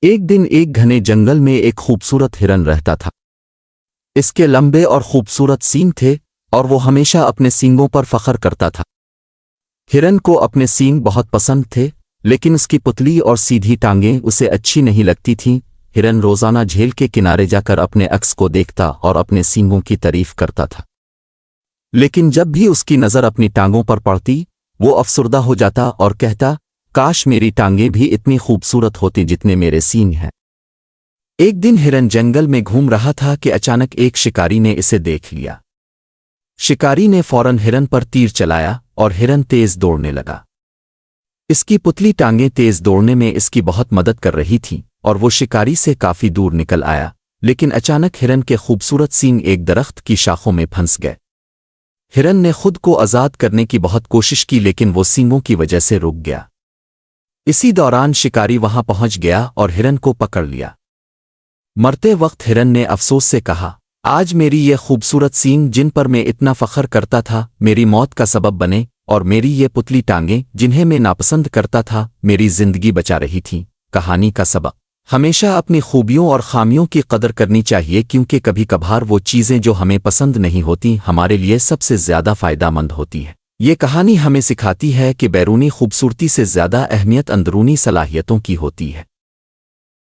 ایک دن ایک گھنے جنگل میں ایک خوبصورت ہرن رہتا تھا۔ اس کے لمبے اور خوبصورت سینگ تھے اور وہ ہمیشہ اپنے سینگوں پر فخر کرتا تھا۔ ہرن کو اپنے سینگ بہت پسند تھے، لیکن اس کی پتلی اور سیدھی ٹانگیں اسے اچھی نہیں لگتی تھیں۔ ہرن روزانہ جھیل کے کنارے جا کر اپنے عکس کو دیکھتا اور اپنے سینگوں کی تعریف کرتا تھا، لیکن جب بھی اس کی نظر اپنی ٹانگوں پر پڑتی وہ افسردہ ہو جاتا اور کہتا، کاش میری ٹانگیں بھی اتنی خوبصورت ہوتی جتنے میرے سینگ ہیں۔ ایک دن ہرن جنگل میں گھوم رہا تھا کہ اچانک ایک شکاری نے اسے دیکھ لیا۔ شکاری نے فوراً ہرن پر تیر چلایا اور ہرن تیز دوڑنے لگا۔ اس کی پتلی ٹانگیں تیز دوڑنے میں اس کی بہت مدد کر رہی تھیں اور وہ شکاری سے کافی دور نکل آیا، لیکن اچانک ہرن کے خوبصورت سینگ ایک درخت کی شاخوں میں پھنس گئے۔ ہرن نے خود کو آزاد کرنے کی بہت کوشش کی، لیکن وہ سینگوں کی وجہ سے رک گیا۔ اسی دوران شکاری وہاں پہنچ گیا اور ہرن کو پکڑ لیا۔ مرتے وقت ہرن نے افسوس سے کہا، آج میری یہ خوبصورت سینگ جن پر میں اتنا فخر کرتا تھا میری موت کا سبب بنے، اور میری یہ پتلی ٹانگیں جنہیں میں ناپسند کرتا تھا میری زندگی بچا رہی تھیں۔ کہانی کا سبق: ہمیشہ اپنی خوبیوں اور خامیوں کی قدر کرنی چاہیے، کیونکہ کبھی کبھار وہ چیزیں جو ہمیں پسند نہیں ہوتی ہمارے لیے سب سے زیادہ فائدہ مند ہوتی ہے۔ یہ کہانی ہمیں سکھاتی ہے کہ بیرونی خوبصورتی سے زیادہ اہمیت اندرونی صلاحیتوں کی ہوتی ہے۔